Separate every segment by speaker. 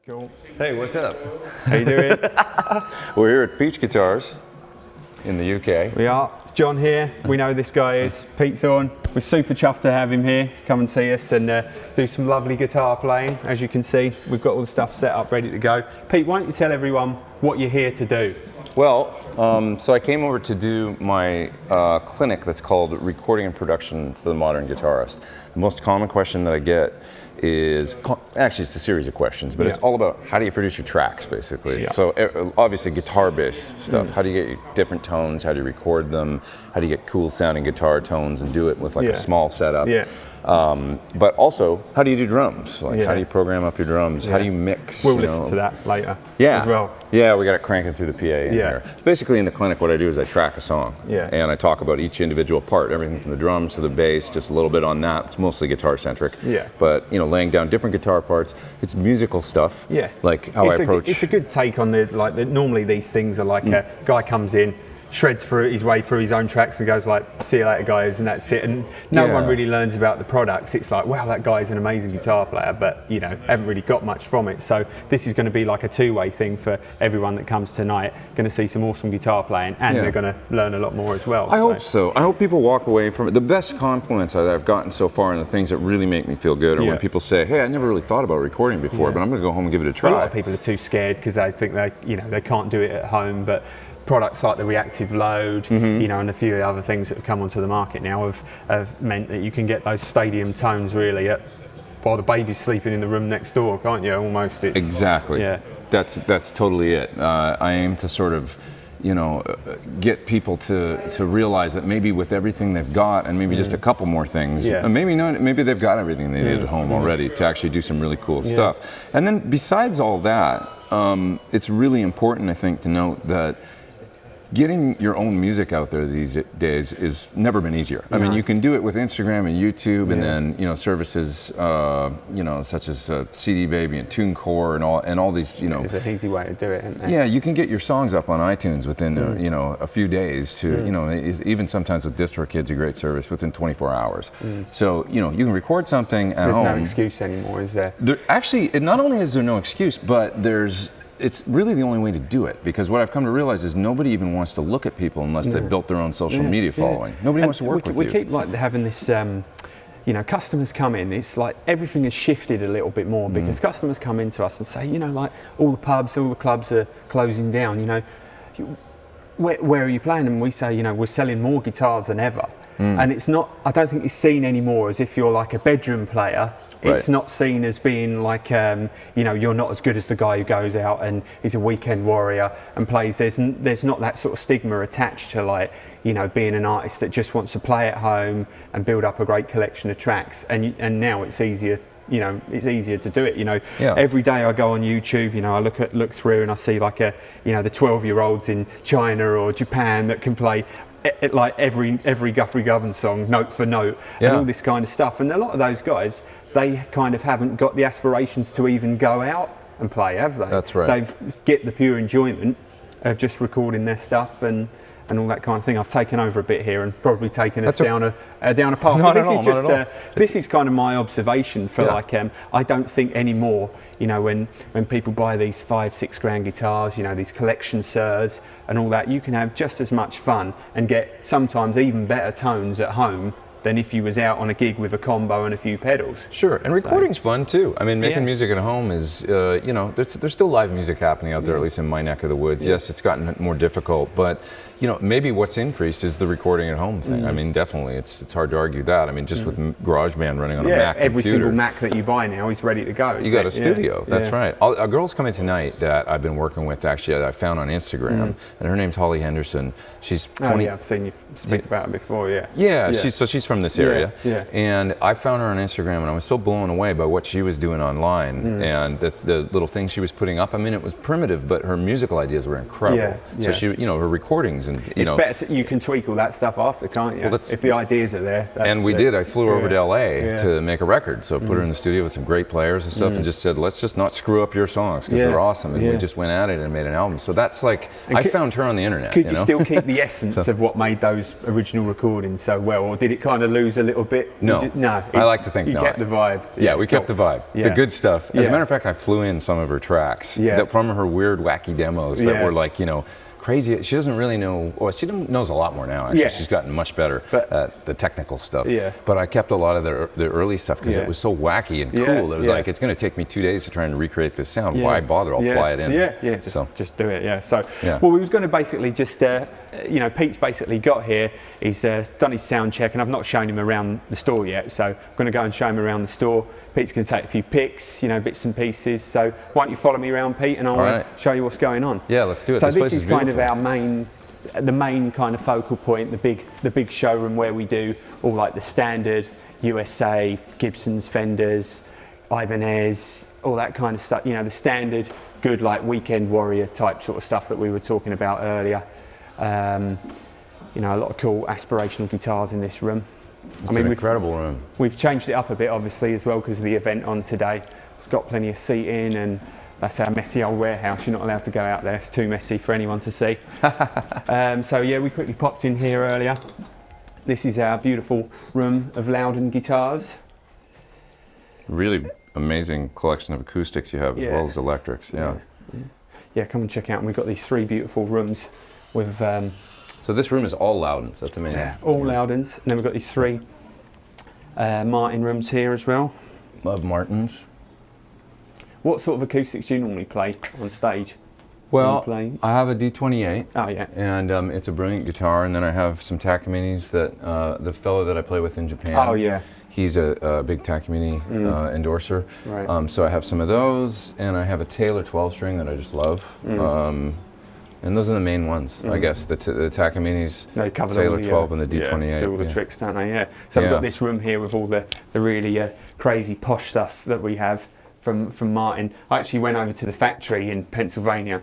Speaker 1: Cool.
Speaker 2: Hey, what's up?
Speaker 1: How you doing?
Speaker 2: We're here at Peach Guitars in the UK.
Speaker 1: We are. John here. We know this guy is Pete Thorn. We're super chuffed to have him here. Come and see us and do some lovely guitar playing. As you can see, we've got all the stuff set up, ready to go. Pete, why don't you tell everyone what you're here to do?
Speaker 2: Well, so I came over to do my clinic that's called Recording and Production for the Modern Guitarist. The most common question that I get is, actually it's a series of questions, but it's all about how do you produce your tracks, basically. So obviously guitar-based stuff. How do you get different tones? How do you record them? How do you get cool sounding guitar tones and do it with like a small setup? But also, how do you do drums? Like, how do you program up your drums? How do you mix?
Speaker 1: We'll listen to that later as well.
Speaker 2: Yeah, we got it cranking through the PA in there. Basically in the clinic what I do is I track a song. And I talk about each individual part, everything from the drums to the bass, just a little bit on that. It's mostly guitar centric. But you know, laying down different guitar parts. It's musical stuff. Like how I approach.
Speaker 1: It's a good take on normally these things are like a guy comes in, shreds through his way through his own tracks and goes like, see you later guys, and that's it. And no one really learns about the products. It's like, wow, that guy's an amazing guitar player, but you know, haven't really got much from it. So this is going to be like a two-way thing for everyone that comes tonight. Going to see some awesome guitar playing, and they're going to learn a lot more as well.
Speaker 2: I hope so. I hope people walk away from it. The best compliments that I've gotten so far, and the things that really make me feel good, are when people say, hey, I never really thought about recording before, but I'm going to go home and give it a try.
Speaker 1: A lot of people are too scared because they think they can't do it at home, but products like the reactive load, you know, and a few other things that have come onto the market now have meant that you can get those stadium tones really while the baby's sleeping in the room next door, can't you? Almost. It's,
Speaker 2: exactly. That's totally it. I aim to sort of, you know, get people to realize that maybe with everything they've got, and maybe just a couple more things, maybe not, maybe they've got everything they need at home already to actually do some really cool stuff. And then besides all that, it's really important, I think, to note that getting your own music out there these days is never been easier. I mean, you can do it with Instagram and YouTube, and then you know, services you know, such as CD Baby and TuneCore and all these, you know.
Speaker 1: It's an easy way to do it, isn't it?
Speaker 2: Yeah, you can get your songs up on iTunes within you know, a few days to you know, even sometimes with DistroKid's a great service within 24 hours. So you know, you can record something at home.
Speaker 1: There's no excuse anymore, is there?
Speaker 2: Actually, not only is there no excuse, but it's really the only way to do it, because what I've come to realize is nobody even wants to look at people unless they've built their own social media following. Nobody wants to work with you.
Speaker 1: We keep like having this, you know, customers come in, it's like everything has shifted a little bit more because customers come into us and say, you know, like all the pubs, all the clubs are closing down, you know, where are you playing? And we say, you know, we're selling more guitars than ever. And it's not, I don't think it's seen anymore as if you're like a bedroom player. It's not seen as being like, you know, you're not as good as the guy who goes out and is a weekend warrior and plays. There's not that sort of stigma attached to, like, you know, being an artist that just wants to play at home and build up a great collection of tracks. And now it's easier. You know, it's easier to do it. You know, every day I go on YouTube. You know, I look through and I see like you know, the 12-year-olds in China or Japan that can play like every Guthrie Govan song note for note and all this kind of stuff. And a lot of those guys, they kind of haven't got the aspirations to even go out and play, have they?
Speaker 2: That's right.
Speaker 1: They've get the pure enjoyment of just recording their stuff and all that kind of thing. I've taken over a bit here and probably taken us down a path.
Speaker 2: Not
Speaker 1: this
Speaker 2: at
Speaker 1: is
Speaker 2: all,
Speaker 1: just
Speaker 2: not at all.
Speaker 1: This is kind of my observation for like I don't think anymore, you know, when people buy these 5-6 grand guitars, you know, these collection Sirs and all that, you can have just as much fun and get sometimes even better tones at home than if you was out on a gig with a combo and a few pedals.
Speaker 2: Sure, and recording's fun too. I mean, making music at home is, you know, there's still live music happening out there, at least in my neck of the woods. Yes, it's gotten more difficult, but you know, maybe what's increased is the recording at home thing. I mean, definitely, it's hard to argue that. I mean, just with GarageBand running on a Mac
Speaker 1: every
Speaker 2: computer,
Speaker 1: single Mac that you buy now is ready to go.
Speaker 2: You got a studio. That's right. A girl's coming tonight that I've been working with, actually, that I found on Instagram, and her name's Holly Henderson. She's 20.
Speaker 1: Oh yeah, I've seen you speak about it before.
Speaker 2: She's from this area, and I found her on Instagram, and I was so blown away by what she was doing online and the little things she was putting up. I mean, it was primitive, but her musical ideas were incredible. So she, you know, her recordings, and you know,
Speaker 1: better you can tweak all that stuff after, can't you? Well, if the ideas are there.
Speaker 2: And we did. I flew her over to LA to make a record, so I put her in the studio with some great players and stuff, and just said, let's just not screw up your songs because they're awesome, and we just went at it and made an album. So that's like, I found her on the internet.
Speaker 1: Could you still keep the essence of what made those original recordings so well, or did it kind kind of lose a little bit?
Speaker 2: No,
Speaker 1: no.
Speaker 2: I like to think
Speaker 1: you
Speaker 2: not.
Speaker 1: kept the vibe.
Speaker 2: Yeah, we kept the vibe, the good stuff. As a matter of fact, I flew in some of her tracks from her weird, wacky demos that were like, you know, crazy. She doesn't really know. Well, she knows a lot more now. Actually, she's gotten much better at the technical stuff. Yeah. But I kept a lot of the early stuff because it was so wacky and cool. It was like, it's going to take me 2 days to try and recreate this sound. Why bother? I'll fly it in.
Speaker 1: Yeah. Just do it. Yeah. So, well, we was going to basically just, you know, Pete's basically got here. He's done his sound check, and I've not shown him around the store yet. So I'm going to go and show him around the store. Pete's going to take a few pics, you know, bits and pieces. So why don't you follow me around, Pete, and I'll show you what's going on.
Speaker 2: Yeah, let's do it.
Speaker 1: So this is kind of our the main kind of focal point, the big showroom where we do all like the standard USA, Gibsons, Fenders, Ibanez, all that kind of stuff. You know, the standard good like weekend warrior type sort of stuff that we were talking about earlier. You know, a lot of cool aspirational guitars in this room.
Speaker 2: It's an incredible room.
Speaker 1: We've changed it up a bit, obviously, as well because of the event on today. We've got plenty of seating, and that's our messy old warehouse. You're not allowed to go out there. It's too messy for anyone to see. So yeah, we quickly popped in here earlier. This is our beautiful room of Loudon guitars.
Speaker 2: Really amazing collection of acoustics you have, as well as electrics.
Speaker 1: Yeah, come and check out. And we've got these 3 beautiful rooms with.
Speaker 2: So this room is all Loudons. That's amazing.
Speaker 1: Yeah, all Loudons, and then we've got these 3 Martin rooms here as well.
Speaker 2: Love Martins.
Speaker 1: What sort of acoustics do you normally play on stage?
Speaker 2: Well, I have a D28.
Speaker 1: Oh yeah.
Speaker 2: And it's a brilliant guitar. And then I have some Takamines that the fellow that I play with in Japan.
Speaker 1: Oh yeah.
Speaker 2: He's a big Takamine endorser.
Speaker 1: Right.
Speaker 2: So I have some of those, and I have a Taylor 12-string that I just love. And those are the main ones, I guess. The Takamines, Taylor 12, and the D28.
Speaker 1: Do all the tricks, don't they? Yeah. So we've got this room here with all the really crazy posh stuff that we have from Martin. I actually went over to the factory in Pennsylvania,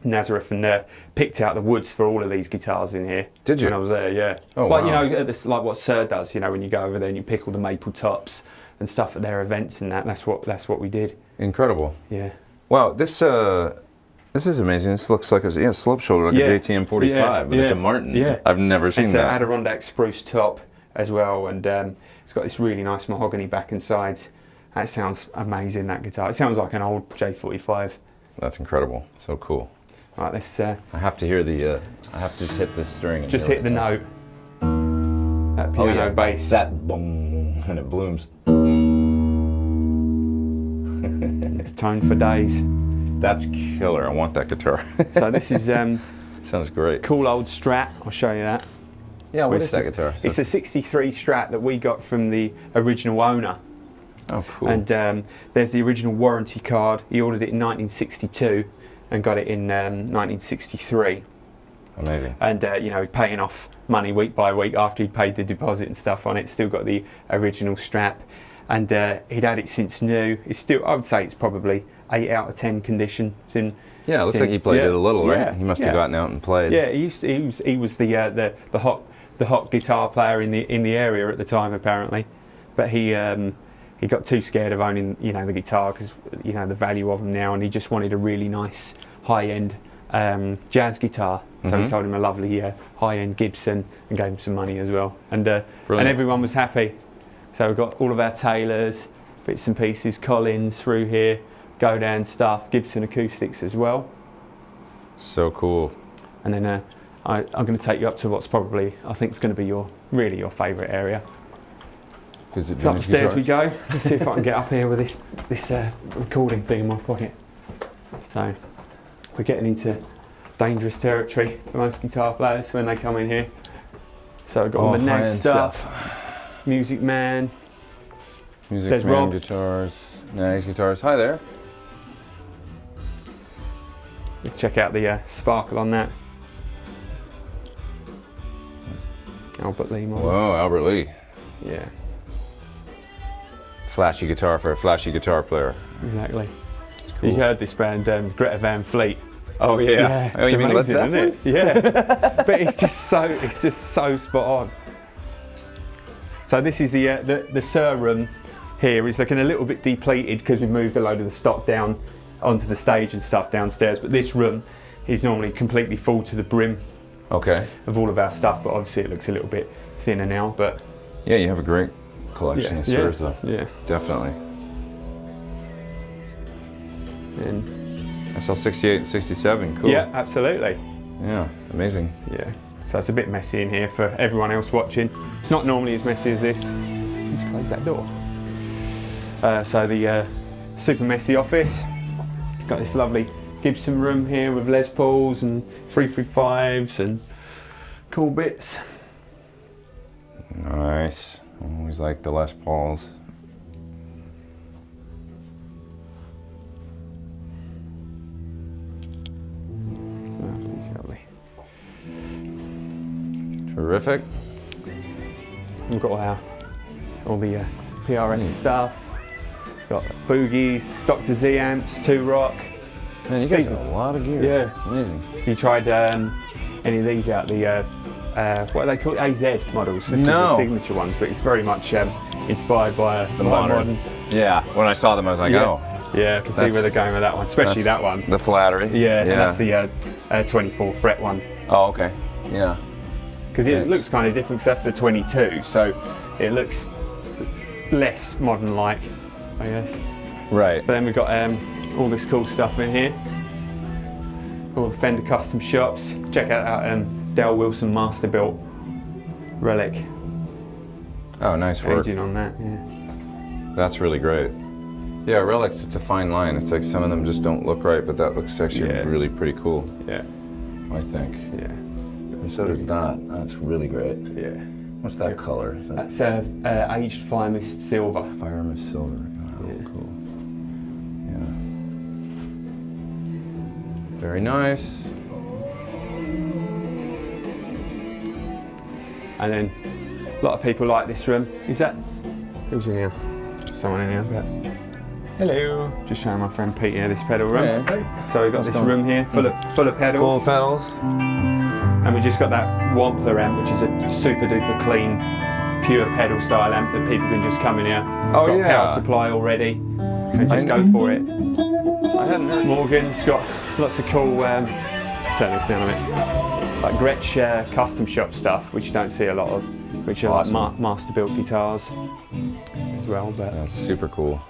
Speaker 1: Nazareth, and picked out the woods for all of these guitars in here.
Speaker 2: Did you?
Speaker 1: When I was there, yeah.
Speaker 2: Oh,
Speaker 1: like,
Speaker 2: wow.
Speaker 1: you know, like what Sir does, you know, when you go over there and you pick all the maple tops and stuff at their events and that. That's what we did.
Speaker 2: Incredible.
Speaker 1: Yeah.
Speaker 2: Wow, this is amazing. This looks like a slope shoulder, like a JTM 45, but it's a Martin. Yeah. I've never seen that.
Speaker 1: It's an Adirondack spruce top as well, and it's got this really nice mahogany back and sides. That sounds amazing, that guitar. It sounds like an old J45.
Speaker 2: That's incredible. So cool.
Speaker 1: All right, let's...
Speaker 2: I have to hear the... I have to just hit this string. And
Speaker 1: just hit the note. That piano bass.
Speaker 2: That boom, and it blooms.
Speaker 1: It's toned for days.
Speaker 2: That's killer. I want that guitar.
Speaker 1: So this is...
Speaker 2: sounds great.
Speaker 1: Cool old Strat. I'll show you that.
Speaker 2: Yeah, what is that guitar?
Speaker 1: It's a 63 Strat that we got from the original owner.
Speaker 2: Oh, cool.
Speaker 1: And there's the original warranty card. He ordered it in 1962 and got it in 1963.
Speaker 2: Amazing.
Speaker 1: And you know, paying off money week by week after he'd paid the deposit and stuff on it. Still got the original strap, and he'd had it since new. It's still, I would say, it's probably 8 out of 10 condition.
Speaker 2: It looks like he played it a little, right? He must have gotten out and played.
Speaker 1: Yeah, he was the hot guitar player in the area at the time, apparently, but he got too scared of owning, you know, the guitar because, you know, the value of them now, and he just wanted a really nice high-end jazz guitar. So we sold him a lovely high-end Gibson and gave him some money as well, and everyone was happy. So we've got all of our Taylors, bits and pieces, Collins through here, go down stuff, Gibson acoustics as well.
Speaker 2: So cool.
Speaker 1: And then I'm going to take you up to what's probably, I think, is going to be your favourite area.
Speaker 2: So
Speaker 1: upstairs we go. Let's see if I can get up here with this recording thing in my pocket. So we're getting into dangerous territory for most guitar players when they come in here. So we've got all the nag stuff. Music Man.
Speaker 2: There's Man Rob. Guitars. Nags guitars. Hi there.
Speaker 1: Check out the sparkle on that. Albert Lee model.
Speaker 2: Whoa, Albert Lee.
Speaker 1: Yeah.
Speaker 2: Flashy guitar for a flashy guitar player.
Speaker 1: Exactly.
Speaker 2: Cool.
Speaker 1: You heard this band, Greta Van Fleet.
Speaker 2: Oh yeah.
Speaker 1: Oh, you mean Led Zeppelin? Isn't it? Yeah. But it's just so spot on. So this is the Sir room here. Is looking a little bit depleted because we've moved a load of the stock down onto the stage and stuff downstairs. But this room is normally completely full to the brim.
Speaker 2: Okay.
Speaker 1: Of all of our stuff, but obviously it looks a little bit thinner now. But
Speaker 2: Yeah, you have a great collection of Sursa.
Speaker 1: Yeah.
Speaker 2: Definitely.
Speaker 1: And
Speaker 2: I saw 68 and 67. Cool.
Speaker 1: yeah, absolutely.
Speaker 2: Yeah, amazing.
Speaker 1: Yeah. So it's a bit messy in here for everyone else watching. It's not normally as messy as this. Let's close that door. So the super messy office. Got this lovely Gibson room here with Les Pauls and 335s and cool bits.
Speaker 2: Nice. Always like the Les Pauls.
Speaker 1: Lovely.
Speaker 2: Terrific.
Speaker 1: We've got all the PRS stuff. Got boogies, Dr. Z amps, 2 Rock.
Speaker 2: Man, you guys have a lot of gear.
Speaker 1: Yeah.
Speaker 2: It's amazing.
Speaker 1: You tried any of these out? The what are they called? AZ models. This is
Speaker 2: No.
Speaker 1: the signature ones, but it's very much inspired by
Speaker 2: The modern. Yeah, when I saw them, I was like, oh.
Speaker 1: Yeah, I can see where they're going with that one, especially that one.
Speaker 2: The flattery.
Speaker 1: Yeah, and that's the 24 fret one.
Speaker 2: Oh, okay. Yeah.
Speaker 1: Because it looks kind of different, because that's the 22, so it looks less modern-like, I guess.
Speaker 2: Right.
Speaker 1: But then we've got all this cool stuff in here. All the Fender custom shops. Check out Dale Wilson Masterbuilt Relic.
Speaker 2: Oh, nice work.
Speaker 1: Aging on that, yeah.
Speaker 2: That's really great. Yeah, relics, it's a fine line. It's like some of them just don't look right, but that looks actually really pretty cool.
Speaker 1: Yeah.
Speaker 2: I think.
Speaker 1: Yeah.
Speaker 2: And so does that. That's really great.
Speaker 1: Yeah.
Speaker 2: What's that color? Is that
Speaker 1: That's aged Fire Mist Silver.
Speaker 2: Fire Mist Silver? Oh,
Speaker 1: Yeah.
Speaker 2: cool. Yeah. Very nice.
Speaker 1: And then a lot of people like this room. Is that, who's in here? Someone in here, but. Hello. Just showing my friend Pete here this pedal room.
Speaker 2: Yeah.
Speaker 1: So we've got this room here full of pedals.
Speaker 2: Full of pedals.
Speaker 1: And we just got that Wampler amp, which is a super duper clean, pure pedal style amp that people can just come in here.
Speaker 2: Oh,
Speaker 1: got
Speaker 2: yeah.
Speaker 1: power supply already and just go for it.
Speaker 2: I hadn't heard.
Speaker 1: Morgan's got lots of cool, let's turn this down a bit, like Gretsch custom shop stuff, which you don't see a lot of, which are
Speaker 2: Awesome.
Speaker 1: like master built guitars as well. But
Speaker 2: That's super cool.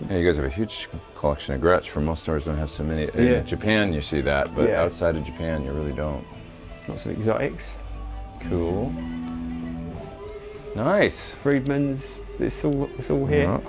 Speaker 2: Yeah, you guys have a huge collection of Gretsch. For most stores don't have so many.
Speaker 1: Yeah.
Speaker 2: In Japan you see that, but
Speaker 1: Yeah.
Speaker 2: outside of Japan you really don't.
Speaker 1: lots of exotics.
Speaker 2: Cool. Nice.
Speaker 1: Friedman's, it's all here.
Speaker 2: Yeah.